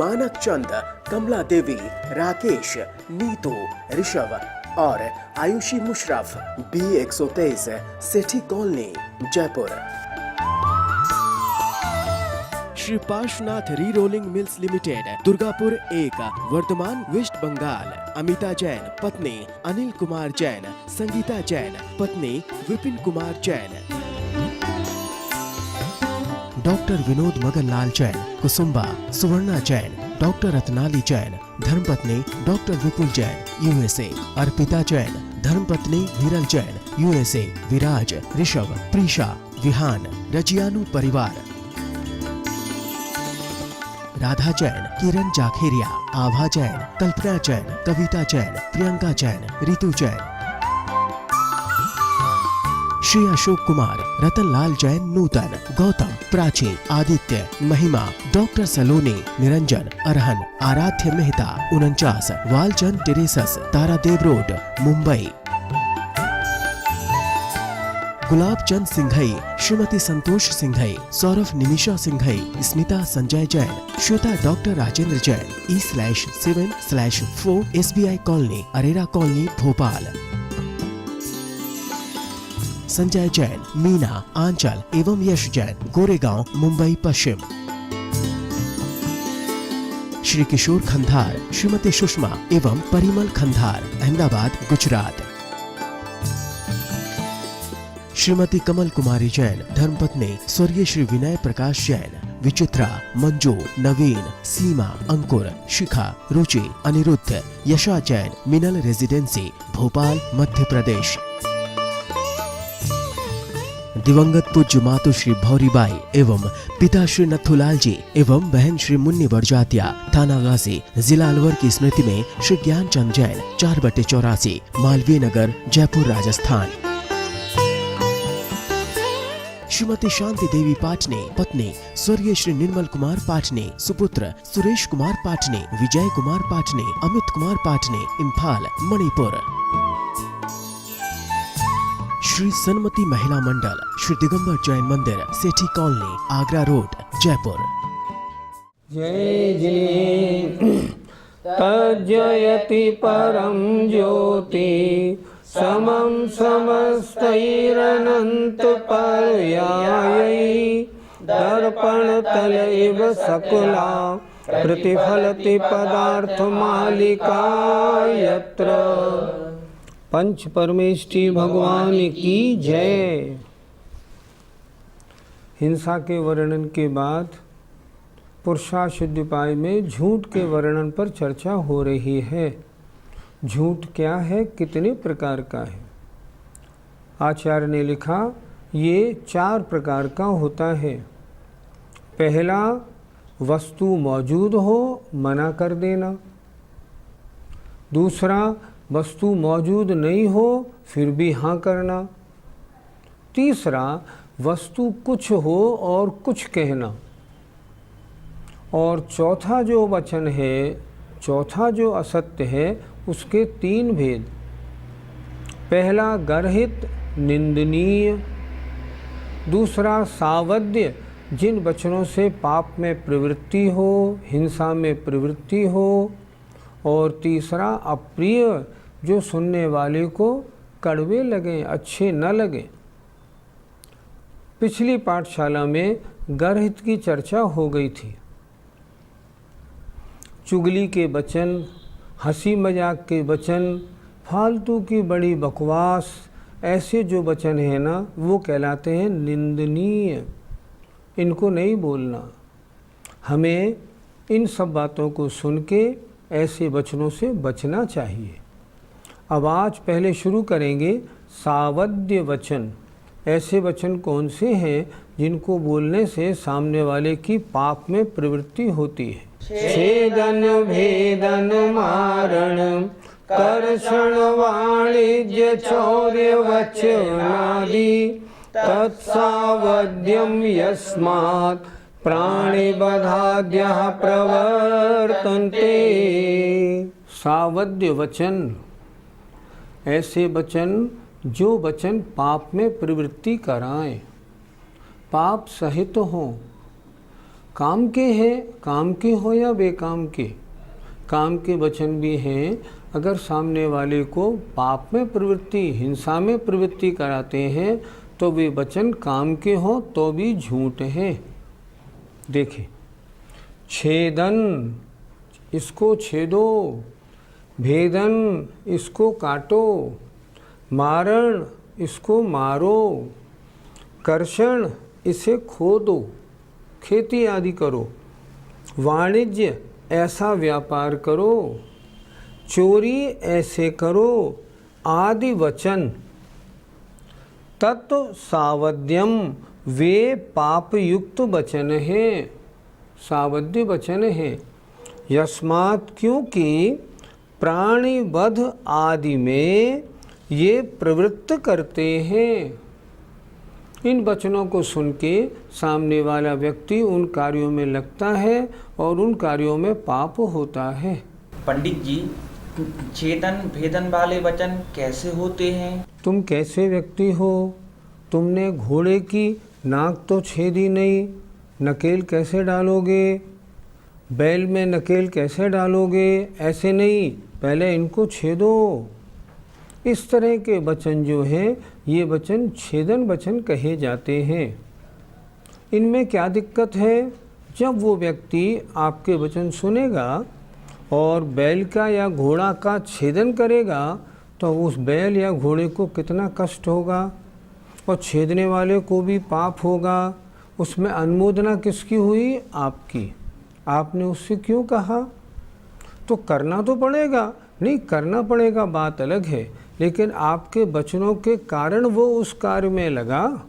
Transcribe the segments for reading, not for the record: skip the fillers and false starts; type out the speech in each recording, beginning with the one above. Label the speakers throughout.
Speaker 1: मानक चंद, कमला देवी, राकेश, नीतू, ऋषभ और Ayushi Musharraf, B123, Sethi colony, Jaipur. Shri Parshvanath re rolling mills limited, Durgapur 1, Vardhaman, West Bengal. Amita Jain, पत्नी अनिल कुमार जैन, संगीता जैन, पत्नी विपिन कुमार जैन। डॉक्टर विनोद मगनलाल जैन, कुसुम्बा, सुवर्णा जैन, डॉक्टर रत्नाली जैन, धर्मपत्नी डॉक्टर विपुल जैन, USA। अर्पिता जैन, धर्मपत्नी वीरल जैन, USA। विराज, ऋषभ, प्रीशा, विहान, रजियानु परिवार। राधा जैन, किरण जाखेरिया, आभा जैन, कल्पना जैन, कविता जैन, प्रियंका जैन, रितु जैन। श्री अशोक कुमार, रतनलाल जैन, नूतन, गौतम, प्राची, आदित्य, महिमा, डॉक्टर सलोनी, Niranjan, Arhan, Aaradhya Mehta, 49, Walchand terraces, Tardeo road, Mumbai. Gulab Chand Singhai, Shrimati Santosh Singhai, Saurabh Nimisha Singhai, Smita Sanjay Jain, Shweta doctor Rajendra Jain, E/7/4 SBI colony, Arera colony, Bhopal. Sanjay Jain, Meena, Anchal एवं यश जैन, गोरेगांव, मुंबई पश्चिम। श्री किशोर खंधार, श्रीमती सुषमा एवं परिमल खंधार, अहमदाबाद, गुजरात। श्रीमती कमल कुमारी जैन, धर्मपत्नी स्वर्गीय श्री विनय प्रकाश जैन, विचित्रा, मंजू, नवीन, सीमा, अंकुर, शिखा, रुचि, अनिरुद्ध, यशा जैन, मिनल रेजिडेंसी, भोपाल, मध्य प्रदेश। दिवंगत पूज्य मातु श्री भौरीबाई एवं पिता श्री नथुलाल जी एवं बहन श्री मुन्नी बड़जातिया, थाना गाजी, जिला अलवर की स्मृति में श्री ज्ञानचंद जैन, 4/84, मालवीय नगर, जयपुर, राजस्थान। श्रीमती शांति देवी पाटने, पत्नी स्वर्गीय श्री निर्मल कुमार पाटने, सुपुत्र सुरेश कुमार पाटने, विजय कुमार पाटने, अमित कुमार पाटने, इम्फाल, मणिपुर। श्री सन्मति महिला मंडल, श्री दिगंबर जैन मंदिर, सेठी कॉलोनी, आगरा रोड, जयपुर।
Speaker 2: जय जिने तज्जयति परम ज्योति समं समस्तैरनंत पर्यायै दर्पण तल इव सकला प्रतिफलति पदार्थ मालिका यत्र। पंच परमेष्टि भगवान की जय। हिंसा के वर्णन के बाद पुरुषाशुद्धिपाय में झूठ के वर्णन पर चर्चा हो रही है। झूठ क्या है, कितने प्रकार का है? आचार्य ने लिखा ये 4 प्रकार का होता है। पहला, वस्तु मौजूद हो मना कर देना। दूसरा, वस्तु मौजूद नहीं हो फिर भी हाँ करना। तीसरा, वस्तु कुछ हो और कुछ कहना। और चौथा जो वचन है, चौथा जो असत्य है, उसके 3 भेद। पहला गर्हित निंदनीय, दूसरा सावध्य जिन वचनों से पाप में प्रवृत्ति हो, हिंसा में प्रवृत्ति हो, और तीसरा अप्रिय जो सुनने वाले को कड़वे लगें, अच्छे न लगें। पिछली पाठशाला में गर्हित की चर्चा हो गई थी। चुगली के वचन, हंसी मजाक के वचन, फालतू की बड़ी बकवास, ऐसे जो वचन है ना वो कहलाते हैं निंदनीय। इनको नहीं बोलना। हमें इन सब बातों को सुन के ऐसे वचनों से बचना चाहिए। अब आज पहले शुरू करेंगे सावध्य वचन। ऐसे वचन कौन से हैं जिनको बोलने से सामने वाले की पाप में प्रवृत्ति होती है? छेदन भेदन मारण कर्षण वाणिज्य चौर्य वचनादि तत्सावध्यम यस्मात् प्राणिबधाद्यः प्रवर्तन्ते। सावध्य वचन, ऐसे वचन जो वचन पाप में प्रवृत्ति कराएं, पाप सहित हों, काम के हैं, काम के हो या बेकाम के, काम के वचन भी हैं। अगर सामने वाले को पाप में प्रवृत्ति, हिंसा में प्रवृत्ति कराते हैं तो वे वचन काम के हों तो भी झूठ हैं। देखिए, छेदन, इसको छेदो, भेदन, इसको काटो, मारण, इसको मारो, कर्षण, इसे खोदो, खेती आदि करो, वाणिज्य, ऐसा व्यापार करो, चोरी ऐसे करो आदि वचन तत्व सावध्यम, वे पाप युक्त वचन हैं, सावध्य वचन हैं। यस्मात्, क्योंकि प्राणी वध आदि में ये प्रवृत्त करते हैं। इन वचनों को सुन के सामने वाला व्यक्ति उन कार्यों में लगता है और उन कार्यों में पाप होता है।
Speaker 3: पंडित जी, छेदन भेदन वाले वचन कैसे होते हैं?
Speaker 2: तुम कैसे व्यक्ति हो? तुमने घोड़े की नाक तो छेदी नहीं, नकेल कैसे डालोगे? बैल में नकेल कैसे डालोगे? ऐसे नहीं, पहले इनको छेदो। इस तरह के वचन जो हैं, ये वचन छेदन वचन कहे जाते हैं। इनमें क्या दिक्कत है? जब वो व्यक्ति आपके वचन सुनेगा और बैल का या घोड़ा का छेदन करेगा तो उस बैल या घोड़े को कितना कष्ट होगा और छेदने वाले को भी पाप होगा। उसमें अनुमोदना किसकी हुई? आपकी। आपने उससे क्यों कहा? तो करना तो पड़ेगा, नहीं करना पड़ेगा बात अलग है, लेकिन आपके वचनों के कारण वो उस कार्य में लगा,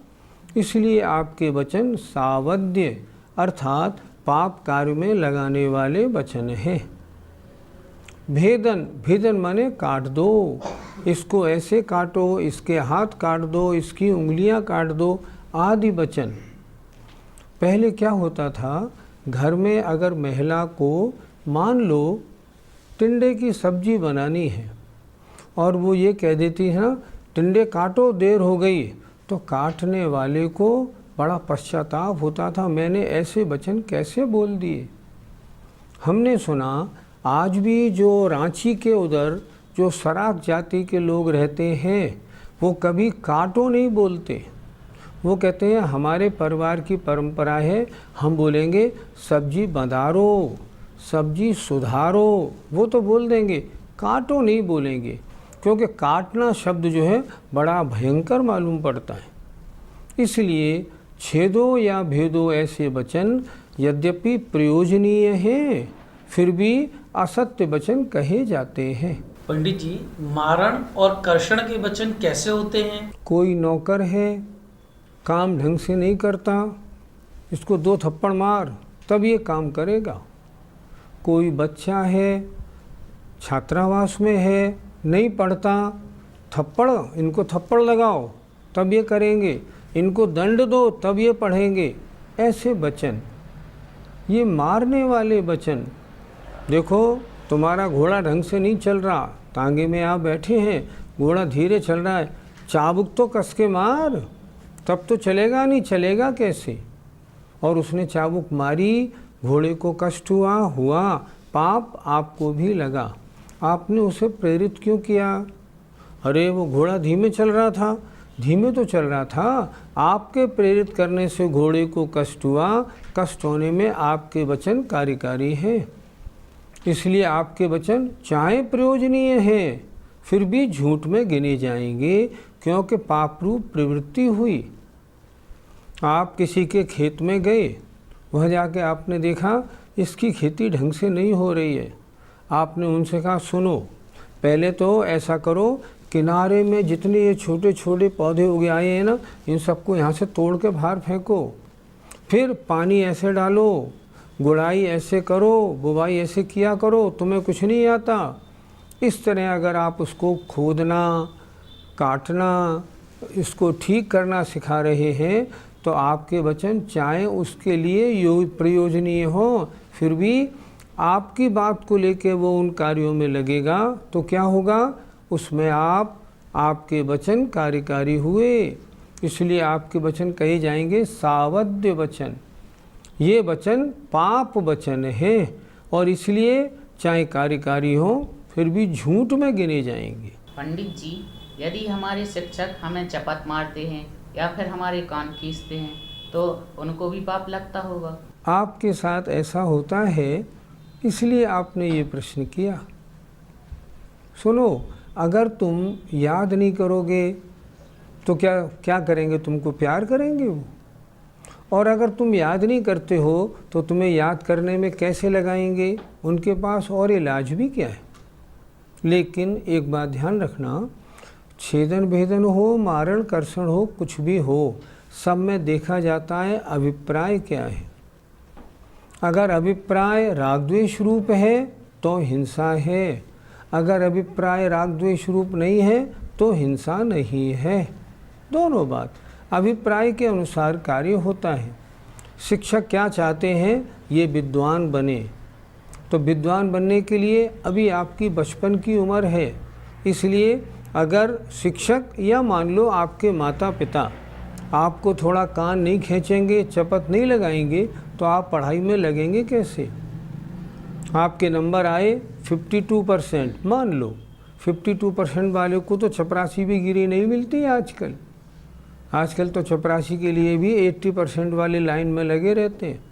Speaker 2: इसलिए आपके वचन सावध्य अर्थात पाप कार्य में लगाने वाले वचन हैं। भेदन, भेदन माने काट दो, इसको ऐसे काटो, इसके हाथ काट दो, इसकी उंगलियां काट दो आदि वचन। पहले क्या होता था, घर में अगर महिला को मान लो टिंडे की सब्जी बनानी है और वो ये कह देती है ना, टिंडे काटो देर हो गई, तो काटने वाले को बड़ा पश्चाताप होता था, मैंने ऐसे वचन कैसे बोल दिए। हमने सुना आज भी जो रांची के उधर जो सराफ जाति के लोग रहते हैं वो कभी काटो नहीं बोलते, वो कहते हैं हमारे परिवार की परंपरा है, हम बोलेंगे सब्जी बधारो, सब्जी सुधारो, वो तो बोल देंगे, काटो नहीं बोलेंगे, क्योंकि काटना शब्द जो है बड़ा भयंकर मालूम पड़ता है। इसलिए छेदो या भेदो ऐसे वचन यद्यपि प्रयोजनीय हैं, फिर भी असत्य वचन कहे जाते हैं।
Speaker 4: पंडित जी, मारण और कर्षण के वचन कैसे होते हैं?
Speaker 2: कोई नौकर है, काम ढंग से नहीं करता, इसको 2 थप्पड़ मार तब ये काम करेगा। कोई बच्चा है, छात्रावास में है, नहीं पढ़ता, थप्पड़, इनको थप्पड़ लगाओ तब ये करेंगे, इनको दंड दो तब ये पढ़ेंगे। ऐसे वचन, ये मारने वाले वचन। देखो तुम्हारा घोड़ा ढंग से नहीं चल रहा, तांगे में आप बैठे हैं, घोड़ा धीरे चल रहा है, चाबुक तो कस के मार तब तो चलेगा, नहीं चलेगा कैसे? और उसने चाबुक मारी, घोड़े को कष्ट हुआ, पाप आपको भी लगा। आपने उसे प्रेरित क्यों किया? अरे वो घोड़ा धीमे चल रहा था, धीमे तो चल रहा था, आपके प्रेरित करने से घोड़े को कष्ट हुआ, कष्ट होने में आपके वचन कार्यकारी हैं। इसलिए आपके वचन चाहे प्रयोजनीय हैं फिर भी झूठ में गिने जाएंगे, क्योंकि पाप रूप प्रवृत्ति हुई। आप किसी के खेत में गए, वह जाके आपने देखा इसकी खेती ढंग से नहीं हो रही है, आपने उनसे कहा सुनो, पहले तो ऐसा करो, किनारे में जितने ये छोटे छोटे पौधे उगे आए हैं ना, इन सबको यहाँ से तोड़ के बाहर फेंको, फिर पानी ऐसे डालो, गुड़ाई ऐसे करो, बुवाई ऐसे किया करो, तुम्हें कुछ नहीं आता। इस तरह अगर आप उसको खोदना, काटना, इसको ठीक करना सिखा रहे हैं तो आपके वचन चाहे उसके लिए प्रयोजनीय हो, फिर भी आपकी बात को लेके वो उन कार्यों में लगेगा तो क्या होगा, उसमें आपके वचन कार्यकारी हुए। इसलिए आपके वचन कहे जाएंगे सावध्य वचन। ये वचन पाप वचन है और इसलिए चाहे कार्यकारी हो फिर भी झूठ में गिने जाएंगे।
Speaker 5: पंडित जी, यदि हमारे शिक्षक हमें चपत मारते हैं या फिर हमारे कान खींचते हैं तो उनको भी पाप लगता होगा।
Speaker 2: आपके साथ ऐसा होता है इसलिए आपने ये प्रश्न किया। सुनो, अगर तुम याद नहीं करोगे तो क्या करेंगे? तुमको प्यार करेंगे वो। और अगर तुम याद नहीं करते हो तो तुम्हें याद करने में कैसे लगाएंगे? उनके पास और इलाज भी क्या है। लेकिन एक बात ध्यान रखना, छेदन भेदन हो, मारण कर्षण हो, कुछ भी हो, सब में देखा जाता है अभिप्राय क्या है। अगर अभिप्राय राग द्वेष रूप है तो हिंसा है, अगर अभिप्राय राग द्वेष रूप नहीं है तो हिंसा नहीं है। दोनों बात अभिप्राय के अनुसार कार्य होता है। शिक्षक क्या चाहते हैं? ये विद्वान बने। तो विद्वान बनने के लिए अभी आपकी बचपन की उम्र है, इसलिए अगर शिक्षक या मान लो आपके माता पिता आपको थोड़ा कान नहीं खींचेंगे, चपत नहीं लगाएंगे तो आप पढ़ाई में लगेंगे कैसे? आपके नंबर आए 52%, मान लो 52% वाले को तो चपरासी भी गिरी नहीं मिलती आजकल। आजकल तो चपरासी के लिए भी 80% वाले लाइन में लगे रहते हैं।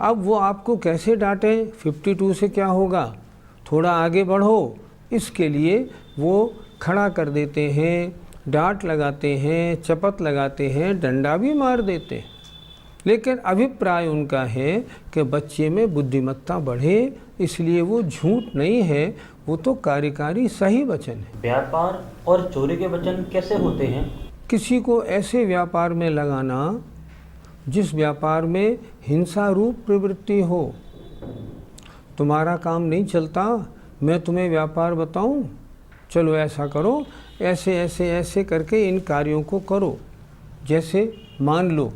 Speaker 2: अब वो आपको कैसे डांटें? 52 से क्या होगा, थोड़ा आगे बढ़ो। इसके लिए वो खड़ा कर देते हैं, डांट लगाते हैं, चपत लगाते हैं, डंडा भी मार देते हैं। लेकिन अभिप्राय उनका है कि बच्चे में बुद्धिमत्ता बढ़े, इसलिए वो झूठ नहीं है, वो तो कार्यकारी सही वचन है।
Speaker 6: व्यापार और चोरी के वचन कैसे होते हैं?
Speaker 2: किसी को ऐसे व्यापार में लगाना जिस व्यापार में हिंसा रूप प्रवृत्ति हो। तुम्हारा काम नहीं चलता, मैं तुम्हें व्यापार बताऊं, चलो ऐसा करो, ऐसे ऐसे ऐसे करके इन कार्यों को करो। जैसे मान लो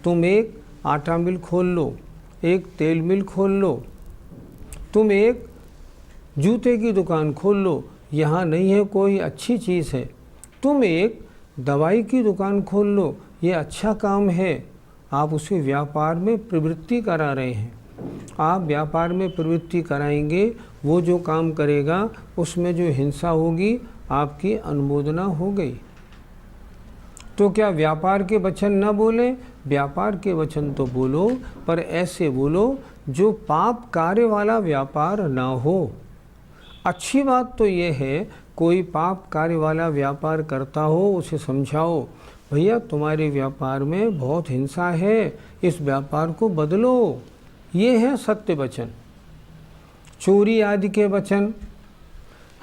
Speaker 2: तुम एक आटा मिल खोल लो, एक तेल मिल खोल लो, तुम एक जूते की दुकान खोल लो, यहाँ नहीं है कोई अच्छी चीज़ है। तुम एक दवाई की दुकान खोल लो, ये अच्छा काम है। आप उसे व्यापार में प्रवृत्ति करा रहे हैं। आप व्यापार में प्रवृत्ति कराएंगे, वो जो काम करेगा उसमें जो हिंसा होगी आपकी अनुमोदना हो गई। तो क्या व्यापार के वचन न बोलें? व्यापार के वचन तो बोलो, पर ऐसे बोलो जो पाप कार्य वाला व्यापार ना हो। अच्छी बात तो ये है, कोई पाप कार्य वाला व्यापार करता हो उसे समझाओ, भैया तुम्हारे व्यापार में बहुत हिंसा है, इस व्यापार को बदलो। ये है सत्य वचन। चोरी आदि के वचन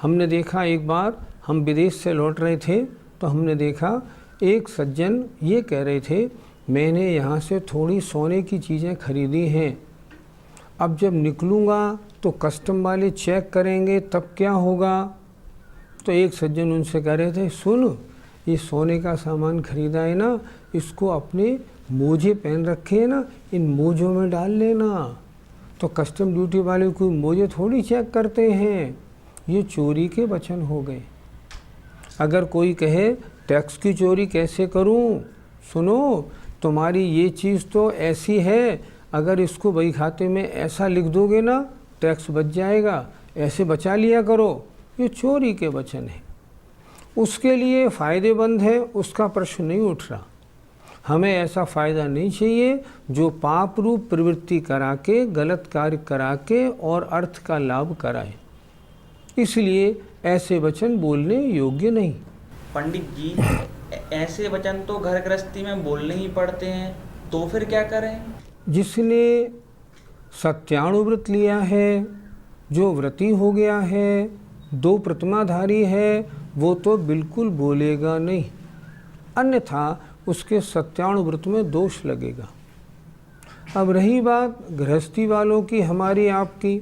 Speaker 2: हमने देखा, एक बार हम विदेश से लौट रहे थे तो हमने देखा एक सज्जन ये कह रहे थे, मैंने यहाँ से थोड़ी सोने की चीज़ें खरीदी हैं, अब जब निकलूँगा तो कस्टम वाले चेक करेंगे तब क्या होगा। तो एक सज्जन उनसे कह रहे थे, सुन, ये सोने का सामान खरीदा है ना, इसको अपने मोजे पहन रखे हैं ना, इन मोजों में डाल लेना। तो कस्टम ड्यूटी वाले कोई मोजे थोड़ी चेक करते हैं। ये चोरी के वचन हो गए। अगर कोई कहे टैक्स की चोरी कैसे करूं? सुनो, तुम्हारी ये चीज़ तो ऐसी है, अगर इसको बही खाते में ऐसा लिख दोगे ना टैक्स बच जाएगा, ऐसे बचा लिया करो। ये चोरी के वचन है। उसके लिए फ़ायदेमंद है, उसका प्रश्न नहीं उठ रहा। हमें ऐसा फ़ायदा नहीं चाहिए जो पाप रूप प्रवृत्ति करा के, गलत कार्य करा के और अर्थ का लाभ कराए। इसलिए ऐसे वचन बोलने योग्य नहीं।
Speaker 3: पंडित जी, ऐसे वचन तो घर गृहस्थी में बोलने ही पड़ते हैं, तो फिर क्या करें?
Speaker 2: जिसने सत्यानुव्रत लिया है, जो व्रती हो गया है, 2 प्रतिमाधारी है, वो तो बिल्कुल बोलेगा नहीं, अन्यथा उसके सत्यानुव्रत में दोष लगेगा। अब रही बात गृहस्थी वालों की, हमारी आपकी,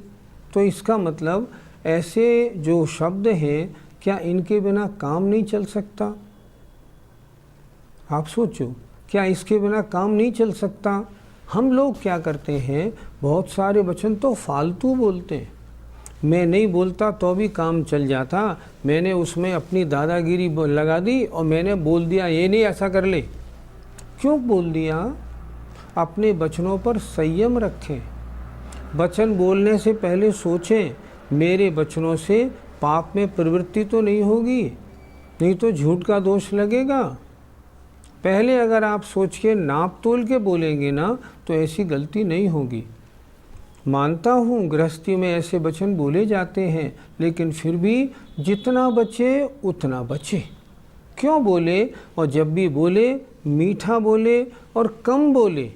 Speaker 2: तो इसका मतलब ऐसे जो शब्द हैं, क्या इनके बिना काम नहीं चल सकता? आप सोचो, क्या इसके बिना काम नहीं चल सकता? हम लोग क्या करते हैं, बहुत सारे वचन तो फालतू बोलते हैं। मैं नहीं बोलता तो भी काम चल जाता, मैंने उसमें अपनी दादागिरी लगा दी और मैंने बोल दिया ये नहीं ऐसा कर ले। क्यों बोल दिया? अपने वचनों पर संयम रखें। वचन बोलने से पहले सोचें, मेरे वचनों से पाप में प्रवृत्ति तो नहीं होगी, नहीं तो झूठ का दोष लगेगा। पहले अगर आप सोच के नाप तोल के बोलेंगे ना तो ऐसी गलती नहीं होगी। मानता हूँ गृहस्थी में ऐसे वचन बोले जाते हैं, लेकिन फिर भी जितना बचे उतना बचे। क्यों बोले? और जब भी बोले मीठा बोले और कम बोले।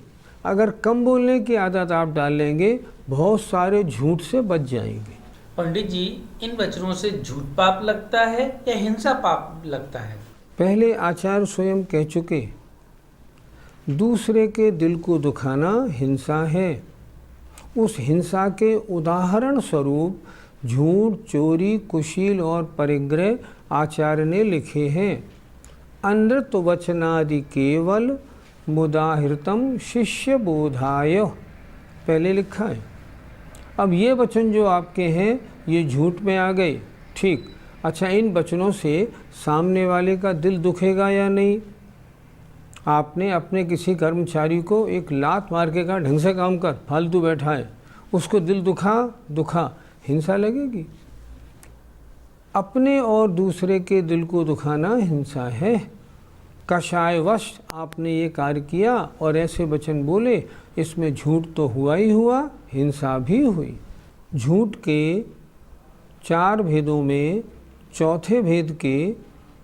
Speaker 2: अगर कम बोलने की आदत आप डाल लेंगे, बहुत सारे झूठ से बच जाएंगे।
Speaker 4: पंडित जी, इन वचनों से झूठ पाप लगता है या हिंसा पाप लगता है?
Speaker 2: पहले आचार्य स्वयं कह चुके, दूसरे के दिल को दुखाना हिंसा है। उस हिंसा के उदाहरण स्वरूप झूठ, चोरी, कुशील और परिग्रह आचार्य ने लिखे हैं। अनृत वचनादि केवल मुदाहृतम शिष्य बोधाय, पहले लिखा है। अब ये वचन जो आपके हैं ये झूठ में आ गए, ठीक। अच्छा, इन वचनों से सामने वाले का दिल दुखेगा या नहीं? आपने अपने किसी कर्मचारी को एक लात मार के कहा ढंग से काम कर, फालतू बैठा है, उसको दिल दुखा, हिंसा लगेगी। अपने और दूसरे के दिल को दुखाना हिंसा है। कषायवश आपने ये कार्य किया और ऐसे वचन बोले, इसमें झूठ तो हुआ ही हुआ, हिंसा भी हुई। झूठ के 4 भेदों में चौथे भेद के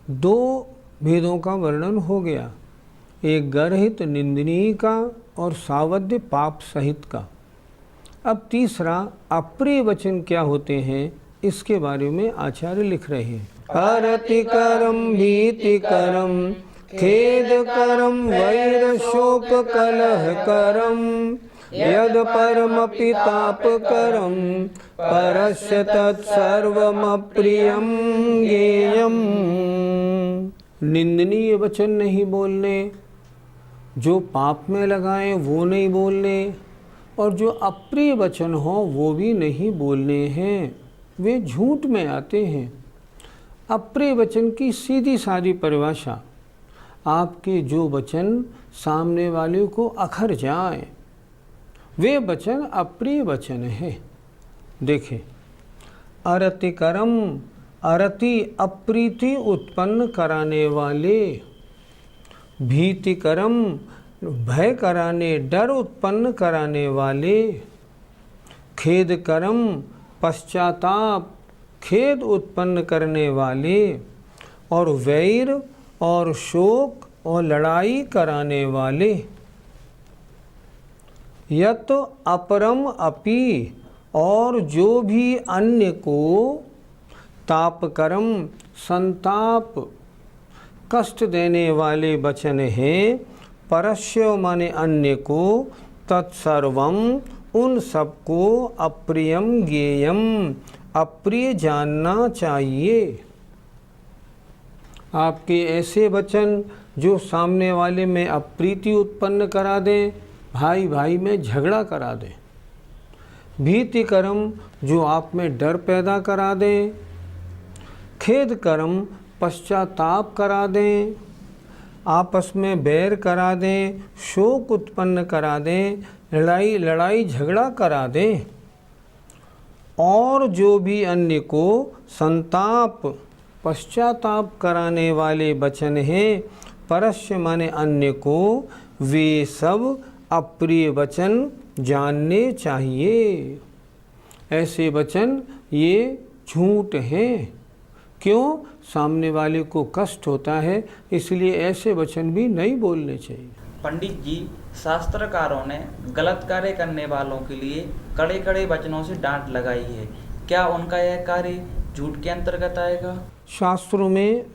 Speaker 2: 2 भेदों का वर्णन हो गया, एक गर्हित निंदनीय का और सावध्य पाप सहित का। अब तीसरा अप्रिय वचन क्या होते हैं, इसके बारे में आचार्य लिख रहे हैं। अरतिकरम भीतिकरम खेदकरम वैर शोक कलह करम यद परमपि तापकरम परस्य तत्सर्वमप्रियम ज्ञेयम्। निंदनीय वचन नहीं बोलने, जो पाप में लगाएं वो नहीं बोलने, और जो अप्रिय वचन हो वो भी नहीं बोलने हैं, वे झूठ में आते हैं। अप्रिय वचन की सीधी सादी परिभाषा, आपके जो वचन सामने वाले को अखर जाए वे वचन अप्रिय वचन है। देखें, अरतिकरम, अरति अप्रीति उत्पन्न कराने वाले, भीतिकरम भय कराने, डर उत्पन्न कराने वाले, खेदकरम पश्चाताप, खेद उत्पन्न करने वाले, और वैर और शोक और लड़ाई कराने वाले। यत अपरम अपि, और जो भी अन्य को, तापकरम संताप कष्ट देने वाले वचन हैं, परस्य माने अन्य को, तत्सर्वम उन सबको, अप्रियम ज्ञेयम अप्रिय जानना चाहिए। आपके ऐसे वचन जो सामने वाले में अप्रीति उत्पन्न करा दें, भाई भाई में झगड़ा करा दें, भीति कर्म जो आप में डर पैदा करा दें, खेद कर्म पश्चाताप करा दें, आपस में बैर करा दें, शोक उत्पन्न करा दें, लड़ाई झगड़ा करा दें, और जो भी अन्य को संताप पश्चाताप कराने वाले वचन हैं, परस्य माने अन्य को, वे सब अप्रिय वचन जानने चाहिए। ऐसे वचन ये झूठ हैं। क्यों? सामने वाले को कष्ट होता है, इसलिए ऐसे वचन भी नहीं बोलने चाहिए।
Speaker 3: पंडित जी, शास्त्रकारों ने गलत कार्य करने वालों के लिए कड़े कड़े वचनों से डांट लगाई है, क्या उनका यह कार्य झूठ के अंतर्गत आएगा?
Speaker 2: शास्त्रों में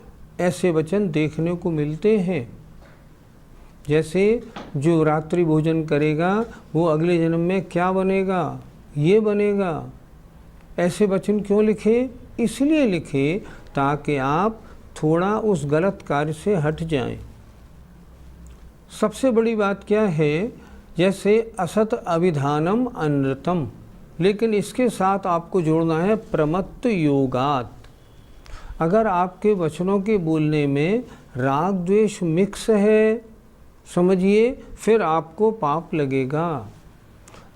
Speaker 2: ऐसे वचन देखने को मिलते हैं, जैसे जो रात्रि भोजन करेगा वो अगले जन्म में क्या बनेगा, ये बनेगा। ऐसे वचन क्यों लिखे? इसलिए लिखे ताकि आप थोड़ा उस गलत कार्य से हट जाएं। सबसे बड़ी बात क्या है, जैसे असत अभिधानम अनृतम, लेकिन इसके साथ आपको जोड़ना है प्रमत्त योगात। अगर आपके वचनों के बोलने में राग द्वेष मिक्स है, समझिए, फिर आपको पाप लगेगा।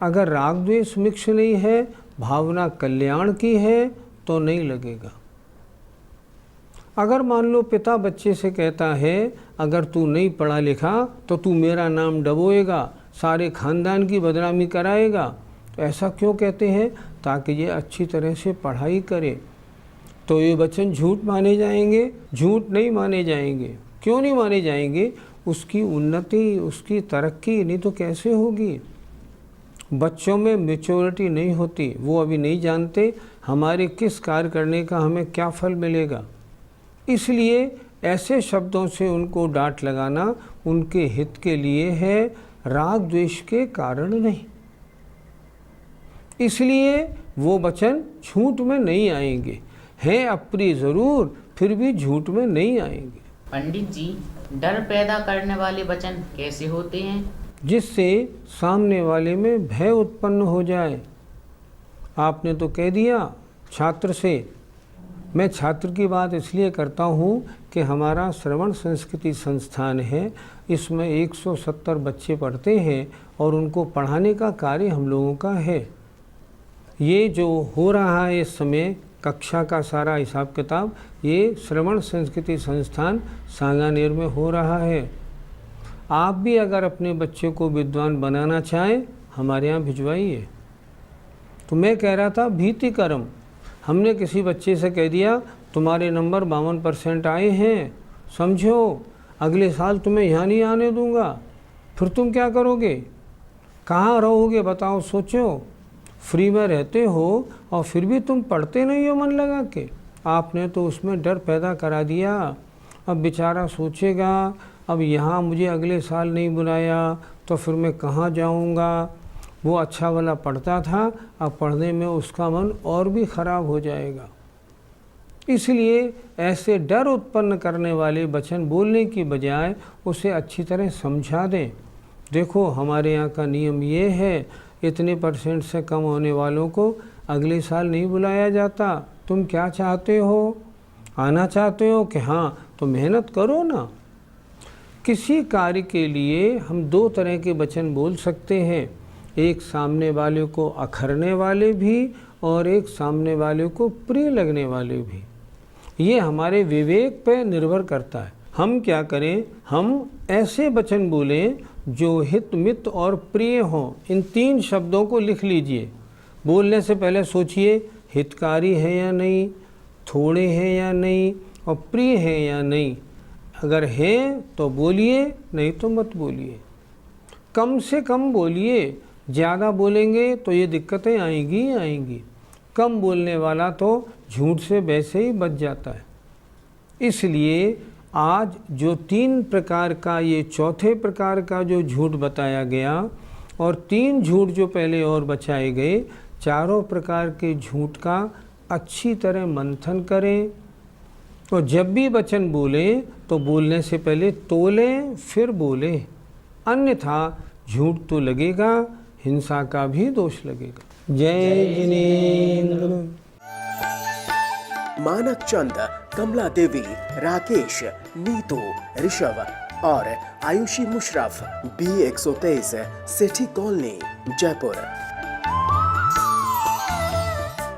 Speaker 2: अगर राग द्वेष मिक्स नहीं है, भावना कल्याण की है, तो नहीं लगेगा। अगर मान लो पिता बच्चे से कहता है अगर तू नहीं पढ़ा लिखा तो तू मेरा नाम डबोएगा, सारे खानदान की बदनामी कराएगा, तो ऐसा क्यों कहते हैं? ताकि ये अच्छी तरह से पढ़ाई करे। तो ये वचन झूठ माने जाएंगे? झूठ नहीं माने जाएंगे। क्यों नहीं माने जाएंगे? उसकी उन्नति, उसकी तरक्की नहीं तो कैसे होगी? बच्चों में मैच्योरिटी नहीं होती, वो अभी नहीं जानते हमारे किस कार्य करने का हमें क्या फल मिलेगा। इसलिए ऐसे शब्दों से उनको डांट लगाना उनके हित के लिए है, राग द्वेष के कारण नहीं। इसलिए वो वचन झूठ में नहीं आएंगे, हैं अप्रिय ज़रूर, फिर भी झूठ में नहीं आएंगे।
Speaker 5: पंडित जी, डर पैदा करने वाले वचन कैसे होते हैं?
Speaker 2: जिससे सामने वाले में भय उत्पन्न हो जाए। आपने तो कह दिया छात्र से, मैं छात्र की बात इसलिए करता हूँ कि हमारा श्रवण संस्कृति संस्थान है, इसमें 170 बच्चे पढ़ते हैं और उनको पढ़ाने का कार्य हम लोगों का है। ये जो हो रहा है इस समय कक्षा का सारा हिसाब किताब, ये श्रवण संस्कृति संस्थान सांगानेर में हो रहा है। आप भी अगर अपने बच्चे को विद्वान बनाना चाहें, हमारे यहाँ भिजवाइए। तो मैं कह रहा था भीति कर्म, हमने किसी बच्चे से कह दिया तुम्हारे नंबर 52% आए हैं, समझो अगले साल तुम्हें यहाँ नहीं आने दूंगा, फिर तुम क्या करोगे? कहाँ रहोगे बताओ? सोचो, फ्री में रहते हो और फिर भी तुम पढ़ते नहीं हो मन लगा के। आपने तो उसमें डर पैदा करा दिया। अब बेचारा सोचेगा अब यहाँ मुझे अगले साल नहीं बुलाया तो फिर मैं कहाँ जाऊँगा। वो अच्छा वाला पढ़ता था, अब पढ़ने में उसका मन और भी ख़राब हो जाएगा। इसलिए ऐसे डर उत्पन्न करने वाले वचन बोलने की बजाय उसे अच्छी तरह समझा दें। देखो हमारे यहाँ का नियम ये है, इतने % से कम होने वालों को अगले साल नहीं बुलाया जाता। तुम क्या चाहते हो? आना चाहते हो कि हाँ, तो मेहनत करो ना। किसी कार्य के लिए हम 2 तरह के वचन बोल सकते हैं, एक सामने वाले को अखरने वाले भी और एक सामने वाले को प्रिय लगने वाले भी। ये हमारे विवेक पर निर्भर करता है। हम क्या करें? हम ऐसे वचन बोलें जो हित मित और प्रिय हों। इन 3 शब्दों को लिख लीजिए। बोलने से पहले सोचिए हितकारी है या नहीं, थोड़े हैं या नहीं और प्रिय हैं या नहीं। अगर हैं तो बोलिए, नहीं तो मत बोलिए। कम से कम बोलिए, ज़्यादा बोलेंगे तो ये दिक्कतें आएंगी ही आएंगी। कम बोलने वाला तो झूठ से वैसे ही बच जाता है। इसलिए आज जो 3 प्रकार का, ये चौथे प्रकार का जो झूठ बताया गया और 3 झूठ जो पहले और बचाए गए, चारों प्रकार के झूठ का अच्छी तरह मंथन करें। तो जब भी वचन बोलें तो बोलने से पहले तोलें फिर बोलें, अन्यथा झूठ तो लगेगा, हिंसा का भी दोष लगेगा। जय जिनेंद्र।
Speaker 1: मानक चंद, कमला देवी, राकेश, नीतू, ऋषभ और Ayushi Musharraf, B123, Sethi colony, Jaipur.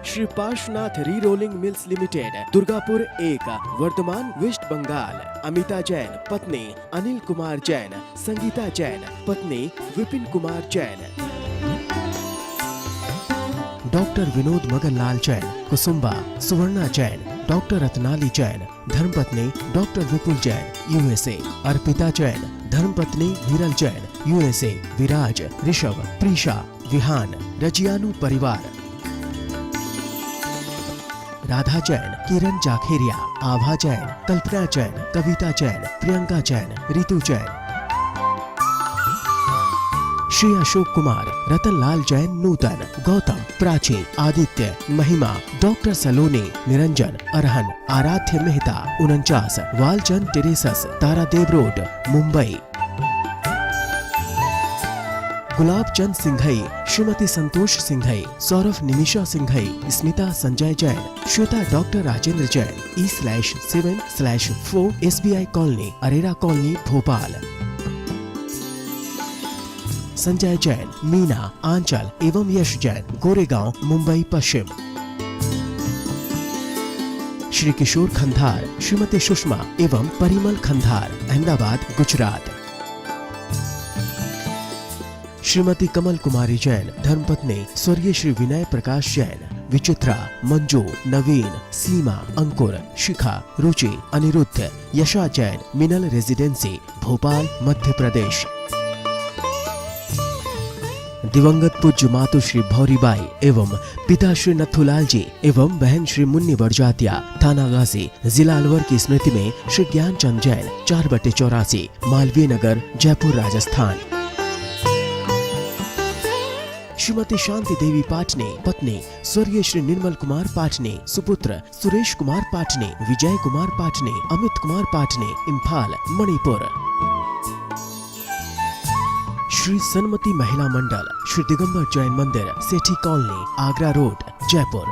Speaker 1: Shri Parshvanath re rolling mills limited, Durgapur 1, Vardhaman, West Bengal. Amita Jain, पत्नी अनिल कुमार जैन, संगीता जैन, पत्नी विपिन कुमार जैन। डॉक्टर विनोद मगन लाल जैन, कुसुम्बा, सुवर्णा जैन, डॉक्टर रत्नाली जैन, धर्मपत्नी डॉक्टर विपुल जैन, USA। अर्पिता जैन, धर्मपत्नी हिरल जैन, USA। विराज, ऋषभ, प्रीशा, विहान, रजियानु परिवार। राधा जैन, किरण जाखेरिया, आभा जैन, कल्पना जैन, कविता जैन, प्रियंका जैन, रितु जैन। श्री अशोक कुमार, रतन लाल जैन, नूतन, गौतम, प्राची, आदित्य, महिमा, डॉक्टर सलोनी, Niranjan, Arhan, Aaradhya Mehta, 49, Walchand terraces, Tardeo road, Mumbai. Gulab Chand Singhai, Shrimati Santosh Singhai, Saurabh Nimisha Singhai, Smita Sanjay Jain, Shweta doctor Rajendra Jain, E/7/4 SBI colony, Arera colony, Bhopal. Sanjay Jain, Meena, Anchal एवं यश जैन, गोरेगांव, मुंबई पश्चिम। श्री किशोर खंधार, श्रीमती सुषमा एवं परिमल खंधार, अहमदाबाद, गुजरात। श्रीमती कमल कुमारी जैन, धर्मपत्नी स्वर्गीय श्री विनय प्रकाश जैन, विचित्रा, मंजू, नवीन, सीमा, अंकुर, शिखा, रुचि, अनिरुद्ध, यशा जैन, मिनल रेजिडेंसी, भोपाल, मध्य प्रदेश। दिवंगत पूज्य मातु श्री भौरीबाई एवं पिता श्री नथुलाल जी एवं बहन श्री मुन्नी बड़जातिया, थाना गाजी, जिला अलवर की स्मृति में श्री ज्ञानचंद जैन, 4/84, मालवीय नगर, जयपुर, राजस्थान। श्रीमती शांति देवी पाटने, पत्नी स्वर्गीय श्री निर्मल कुमार पाटने, सुपुत्र सुरेश कुमार पाटने, विजय कुमार पाटने, अमित कुमार पाटने, इम्फाल, मणिपुर। श्री सन्मति महिला मंडल, श्री दिगंबर जैन मंदिर, सेठी कॉलोनी, आगरा रोड, जयपुर।